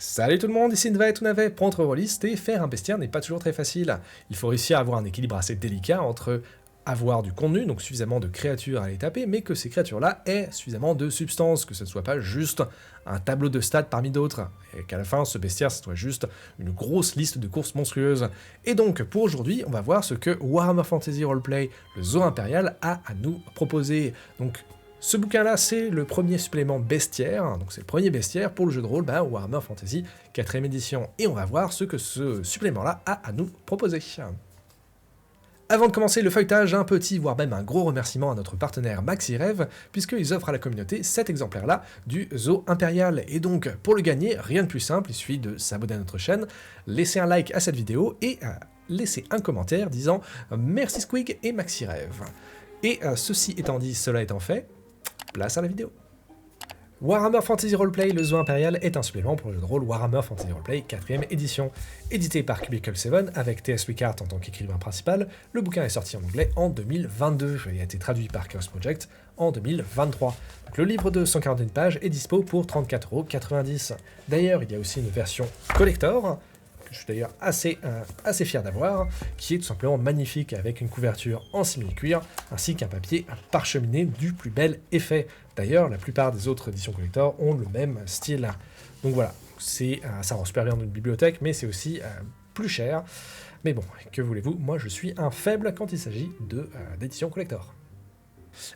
Salut tout le monde, ici Nva et Tounave, pour notre rôliste, et faire un bestiaire n'est pas toujours très facile. Il faut réussir à avoir un équilibre assez délicat entre avoir du contenu, donc suffisamment de créatures à aller taper, mais que ces créatures-là aient suffisamment de substance, que ce ne soit pas juste un tableau de stats parmi d'autres, et qu'à la fin, ce bestiaire, ce soit juste une grosse liste de courses monstrueuses. Et donc, pour aujourd'hui, on va voir ce que Warhammer Fantasy Roleplay, le Zoo Impérial, a à nous proposer. Donc, ce bouquin-là, c'est le premier supplément bestiaire, donc c'est le premier bestiaire pour le jeu de rôle Warhammer Fantasy 4ème édition, et on va voir ce que ce supplément-là a à nous proposer. Avant de commencer le feuilletage, un petit, voire même un gros remerciement à notre partenaire MaxiRev, puisqu'ils offrent à la communauté cet exemplaire-là du Zoo Impérial. Et donc, pour le gagner, rien de plus simple, il suffit de s'abonner à notre chaîne, laisser un like à cette vidéo et laisser un commentaire disant « Merci Squig et MaxiRev ». Et ceci étant dit, cela étant fait, place à la vidéo. Warhammer Fantasy Roleplay, le Zoo Impérial, est un supplément pour le jeu de rôle Warhammer Fantasy Roleplay 4ème édition. Édité par Cubicle 7 avec T.S. Wickart en tant qu'écrivain principal, le bouquin est sorti en anglais en 2022 et a été traduit par Chaos Project en 2023. Donc, le livre de 141 pages est dispo pour 34,90 €. D'ailleurs, il y a aussi une version collector, que je suis d'ailleurs assez fier d'avoir, qui est tout simplement magnifique avec une couverture en simili-cuir ainsi qu'un papier parcheminé du plus bel effet. D'ailleurs, la plupart des autres éditions collector ont le même style. Donc voilà, ça rend super bien dans une bibliothèque, mais c'est aussi plus cher. Mais bon, que voulez-vous, moi je suis un faible quand il s'agit d'éditions collector.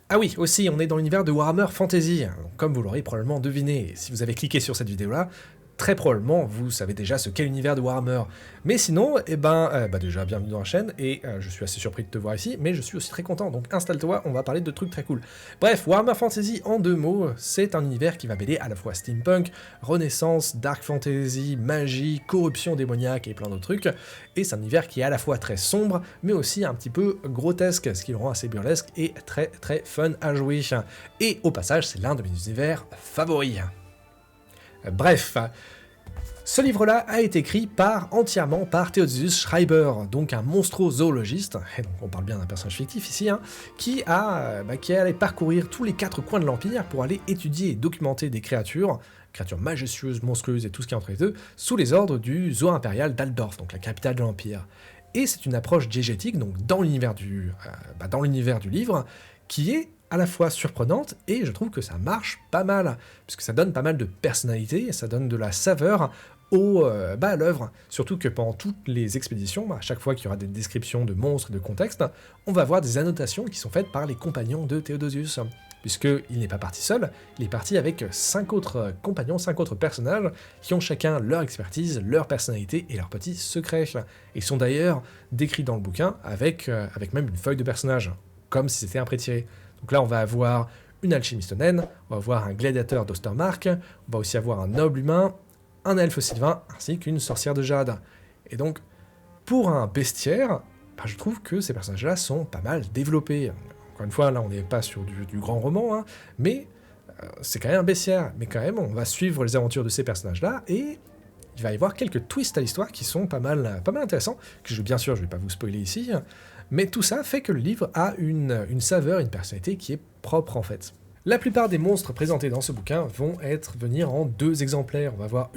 Ah oui, aussi, on est dans l'univers de Warhammer Fantasy, comme vous l'aurez probablement deviné. Si vous avez cliqué sur cette vidéo-là, très probablement, vous savez déjà ce qu'est l'univers de Warhammer. Mais sinon, déjà, bienvenue dans la chaîne, et je suis assez surpris de te voir ici, mais je suis aussi très content, donc installe-toi, on va parler de trucs très cool. Bref, Warhammer Fantasy, en 2 mots, c'est un univers qui va mêler à la fois steampunk, renaissance, dark fantasy, magie, corruption démoniaque et plein d'autres trucs, et c'est un univers qui est à la fois très sombre, mais aussi un petit peu grotesque, ce qui le rend assez burlesque et très très fun à jouer. Et au passage, c'est l'un de mes univers favoris. Bref, ce livre-là a été écrit entièrement par Theodosius Schreiber, donc un monstro-zoologiste, et donc on parle bien d'un personnage fictif ici, qui est allé parcourir tous les 4 coins de l'Empire pour aller étudier et documenter des créatures majestueuses, monstrueuses et tout ce qui est entre les deux, sous les ordres du Zoo Impérial d'Aldorf, donc la capitale de l'Empire. Et c'est une approche diégétique, donc dans l'univers du livre, qui est à la fois surprenante, et je trouve que ça marche pas mal, puisque ça donne pas mal de personnalité, ça donne de la saveur à l'œuvre, surtout que pendant toutes les expéditions, à chaque fois qu'il y aura des descriptions de monstres et de contexte, on va voir des annotations qui sont faites par les compagnons de Theodosius, puisqu'il n'est pas parti seul, il est parti avec 5 autres compagnons, 5 autres personnages, qui ont chacun leur expertise, leur personnalité et leurs petits secrets. Ils sont d'ailleurs décrits dans le bouquin avec même une feuille de personnage, comme si c'était un pré-tiré. Donc là, on va avoir une alchimiste naine, on va avoir un gladiateur d'Ostermark, on va aussi avoir un noble humain, un elfe sylvain, ainsi qu'une sorcière de jade. Et donc, pour un bestiaire, je trouve que ces personnages-là sont pas mal développés. Encore une fois, là, on n'est pas sur du grand roman, mais c'est quand même un bestiaire. Mais quand même, on va suivre les aventures de ces personnages-là, et il va y avoir quelques twists à l'histoire qui sont pas mal intéressants, que bien sûr, je vais pas vous spoiler ici, mais tout ça fait que le livre a une saveur, une personnalité qui est propre en fait. La plupart des monstres présentés dans ce bouquin vont venir en 2 exemplaires. On va avoir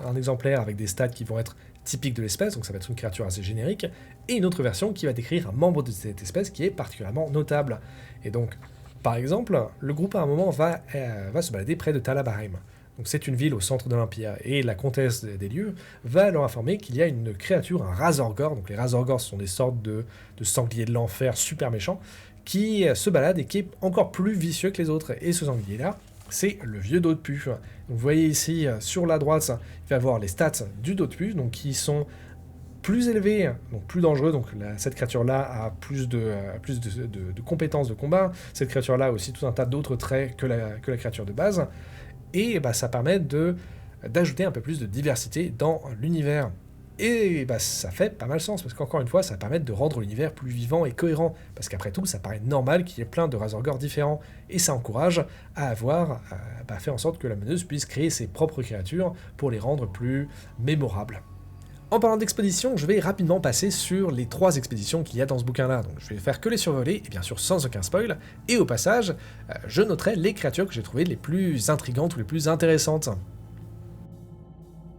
un exemplaire avec des stats qui vont être typiques de l'espèce, donc ça va être une créature assez générique, et une autre version qui va décrire un membre de cette espèce qui est particulièrement notable. Et donc, par exemple, le groupe à un moment va se balader près de Talabarheim. Donc c'est une ville au centre de l'Empire, et la comtesse des lieux va leur informer qu'il y a une créature, un Razorgor, donc les Razorgors sont des sortes de sangliers de l'enfer super méchants, qui se balade et qui est encore plus vicieux que les autres. Et ce sanglier-là, c'est le vieux Dodpu. Donc vous voyez ici, sur la droite, il va avoir les stats du Dodpu, donc qui sont plus élevés, donc plus dangereux, donc cette créature-là a plus de compétences de combat, cette créature-là a aussi tout un tas d'autres traits que la créature de base, et ça permet d'ajouter un peu plus de diversité dans l'univers. Et ça fait pas mal sens, parce qu'encore une fois, ça permet de rendre l'univers plus vivant et cohérent, parce qu'après tout, ça paraît normal qu'il y ait plein de Razorgors différents, et ça encourage à faire en sorte que la meneuse puisse créer ses propres créatures pour les rendre plus mémorables. En parlant d'expédition, je vais rapidement passer sur les 3 expéditions qu'il y a dans ce bouquin-là. Donc je vais faire que les survoler, et bien sûr sans aucun spoil, et au passage, je noterai les créatures que j'ai trouvées les plus intrigantes ou les plus intéressantes.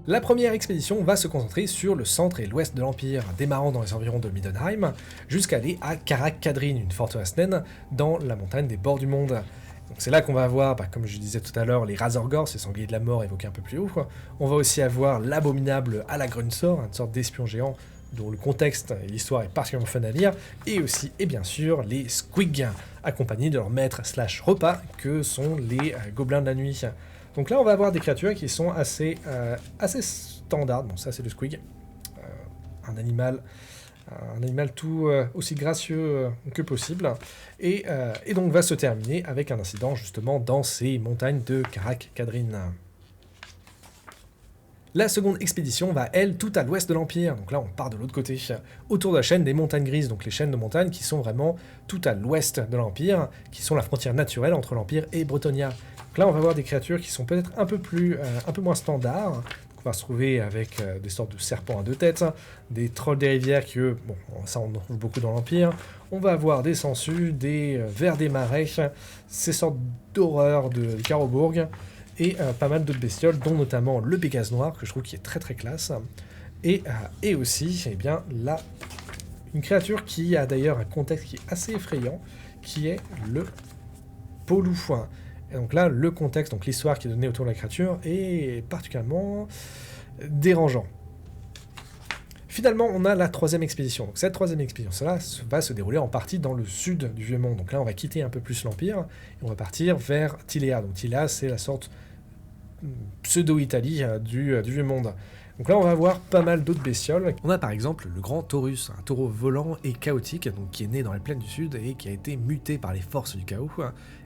La première expédition va se concentrer sur le centre et l'ouest de l'Empire, démarrant dans les environs de Middenheim, jusqu'à aller à Karak-Kadrin, une forteresse naine dans la montagne des bords du monde. Donc c'est là qu'on va avoir, comme je disais tout à l'heure, les Razorgors, ces sangliers de la mort évoqués un peu plus haut. On va aussi avoir l'abominable Alagrunsor, une sorte d'espion géant dont le contexte et l'histoire est particulièrement fun à lire, et aussi, et bien sûr, les Squig, accompagnés de leur maître / repas, que sont les Gobelins de la Nuit. Donc là, on va avoir des créatures qui sont assez standards. Bon, ça, c'est le Squig. Un animal tout aussi gracieux que possible. Et donc, va se terminer avec un incident, justement, dans ces montagnes de Karak-Kadrin. La seconde expédition va, elle, tout à l'ouest de l'Empire. Donc là, on part de l'autre côté, autour de la chaîne des montagnes grises. Donc les chaînes de montagnes qui sont vraiment tout à l'ouest de l'Empire, qui sont la frontière naturelle entre l'Empire et Bretonnia. Donc là, on va voir des créatures qui sont peut-être un peu moins standards. Donc on va se trouver avec des sortes de serpents à deux têtes, des trolls des rivières qui, eux, bon, ça on en trouve beaucoup dans l'Empire. On va avoir des sangsues, des vers des marais, ces sortes d'horreurs de Carobourg, et pas mal d'autres bestioles, dont notamment le Pégase noir, que je trouve qui est très très classe, et aussi, eh bien, là, une créature qui a d'ailleurs un contexte qui est assez effrayant, qui est le Polou. Et donc là, le contexte, donc l'histoire qui est donnée autour de la créature, est particulièrement dérangeant. Finalement, on a la troisième expédition. Donc cette troisième expédition, cela va se dérouler en partie dans le sud du Vieux-Monde. Donc là, on va quitter un peu plus l'Empire, et on va partir vers Tilea. Donc Tilea, c'est la sorte pseudo-Italie du Vieux-Monde. Donc là, on va avoir pas mal d'autres bestioles. On a par exemple le grand Taurus, un taureau volant et chaotique, donc qui est né dans les plaines du sud et qui a été muté par les forces du chaos,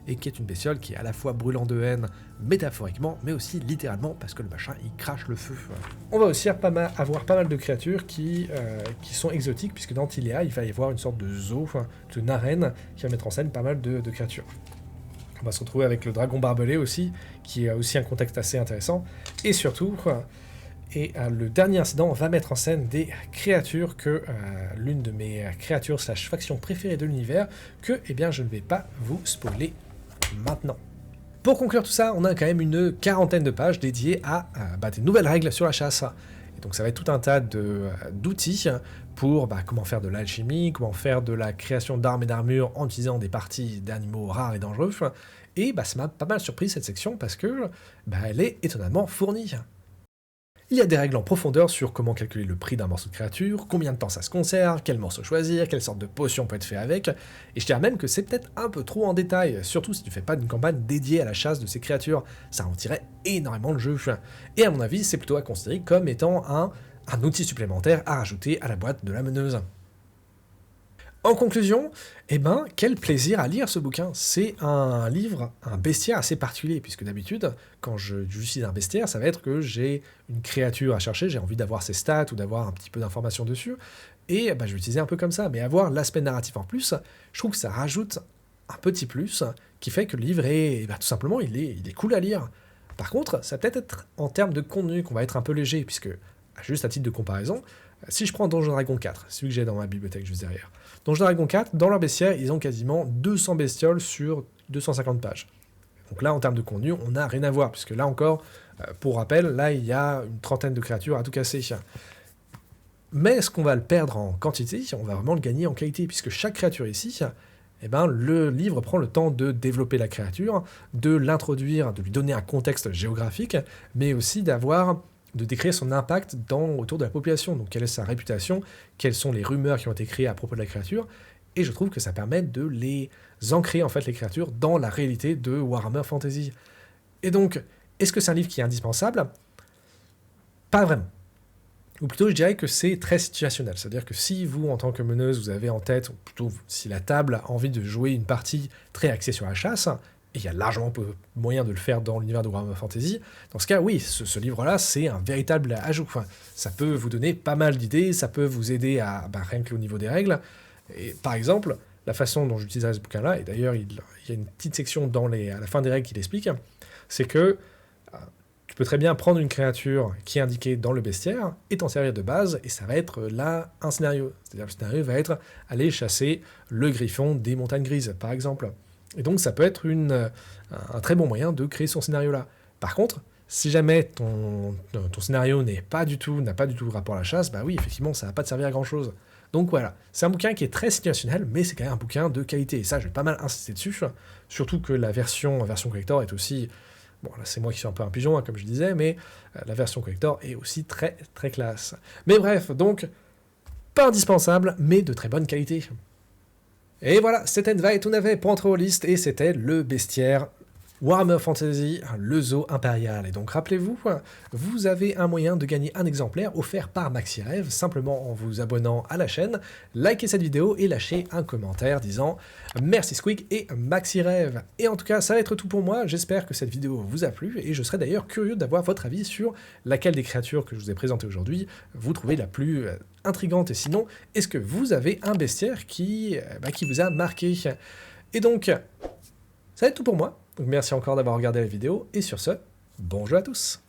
et qui est une bestiole qui est à la fois brûlant de haine, métaphoriquement, mais aussi littéralement, parce que le machin, il crache le feu. On va aussi avoir pas mal de créatures qui sont exotiques, puisque dans Tilea, il va y avoir une sorte de zoo, une arène, qui va mettre en scène pas mal de créatures. On va se retrouver avec le dragon barbelé aussi, qui a aussi un contexte assez intéressant, et surtout... le dernier incident va mettre en scène des créatures que l'une de mes créatures / factions préférées de l'univers, que eh bien, je ne vais pas vous spoiler maintenant. Pour conclure tout ça, on a quand même une quarantaine de pages dédiées à des nouvelles règles sur la chasse. Et donc ça va être tout un tas d'outils pour comment faire de l'alchimie, comment faire de la création d'armes et d'armures en utilisant des parties d'animaux rares et dangereux. Et ça m'a pas mal surpris cette section parce que elle est étonnamment fournie. Il y a des règles en profondeur sur comment calculer le prix d'un morceau de créature, combien de temps ça se conserve, quel morceau choisir, quelle sorte de potion peut être fait avec, et je dirais même que c'est peut-être un peu trop en détail, surtout si tu fais pas d'une campagne dédiée à la chasse de ces créatures, ça rentirait énormément le jeu. Et à mon avis, c'est plutôt à considérer comme étant un outil supplémentaire à rajouter à la boîte de la meneuse. En conclusion, quel plaisir à lire ce bouquin. C'est un livre, un bestiaire assez particulier, puisque d'habitude, quand j'utilise un bestiaire, ça va être que j'ai une créature à chercher, j'ai envie d'avoir ses stats ou d'avoir un petit peu d'informations dessus, et je vais utiliser un peu comme ça. Mais avoir l'aspect narratif en plus, je trouve que ça rajoute un petit plus qui fait que le livre est, tout simplement, il est cool à lire. Par contre, ça va peut-être être en termes de contenu qu'on va être un peu léger, puisque, juste à titre de comparaison, si je prends Donjons & Dragons 4, celui que j'ai dans ma bibliothèque juste derrière, Donjons & Dragons 4, dans leur bestiaire, ils ont quasiment 200 bestioles sur 250 pages. Donc là, en termes de contenu, on n'a rien à voir, puisque là encore, pour rappel, là, il y a une trentaine de créatures à tout casser. Mais est-ce qu'on va le perdre en quantité? On va vraiment le gagner en qualité, puisque chaque créature ici, le livre prend le temps de développer la créature, de l'introduire, de lui donner un contexte géographique, mais aussi de décrire son impact autour de la population. Donc quelle est sa réputation, quelles sont les rumeurs qui ont été créées à propos de la créature, et je trouve que ça permet de les ancrer, en fait, les créatures, dans la réalité de Warhammer Fantasy. Et donc, est-ce que c'est un livre qui est indispensable? Pas vraiment. Ou plutôt, je dirais que c'est très situationnel. C'est-à-dire que si vous, en tant que meneuse, vous avez en tête, ou plutôt si la table a envie de jouer une partie très axée sur la chasse, et il y a largement moyen de le faire dans l'univers de Warhammer Fantasy, dans ce cas, oui, ce livre-là, c'est un véritable ajout. Ça peut vous donner pas mal d'idées, ça peut vous aider à rien que au niveau des règles. Et par exemple, la façon dont j'utiliserai ce bouquin-là, et d'ailleurs, il y a une petite section à la fin des règles qui l'explique, c'est que tu peux très bien prendre une créature qui est indiquée dans le bestiaire et t'en servir de base, et ça va être là un scénario. C'est-à-dire que le scénario va être aller chasser le griffon des montagnes grises, par exemple. Et donc ça peut être un très bon moyen de créer son scénario-là. Par contre, Si jamais ton scénario n'a pas du tout rapport à la chasse, bah oui, effectivement, ça va pas te servir à grand chose. Donc voilà, c'est un bouquin qui est très situationnel, mais c'est quand même un bouquin de qualité, et ça, je vais pas mal insister dessus, surtout que la version collector est aussi... Bon, là, c'est moi qui suis un peu un pigeon, hein, comme je disais, mais la version collector est aussi très, très classe. Mais bref, donc, pas indispensable, mais de très bonne qualité. Et voilà, c'était Nvaetunave pour Entre Rollistes, et c'était le bestiaire Warhammer Fantasy, le zoo impérial. Et donc rappelez-vous, vous avez un moyen de gagner un exemplaire offert par MaxiRêve, simplement en vous abonnant à la chaîne, likez cette vidéo et lâchez un commentaire disant merci Squeak et MaxiRêve. Et en tout cas, ça va être tout pour moi, j'espère que cette vidéo vous a plu, et je serais d'ailleurs curieux d'avoir votre avis sur laquelle des créatures que je vous ai présentées aujourd'hui vous trouvez la plus intrigante, et sinon, est-ce que vous avez un bestiaire qui vous a marqué? Et donc, ça va être tout pour moi. Donc merci encore d'avoir regardé la vidéo, et sur ce, bon jeu à tous!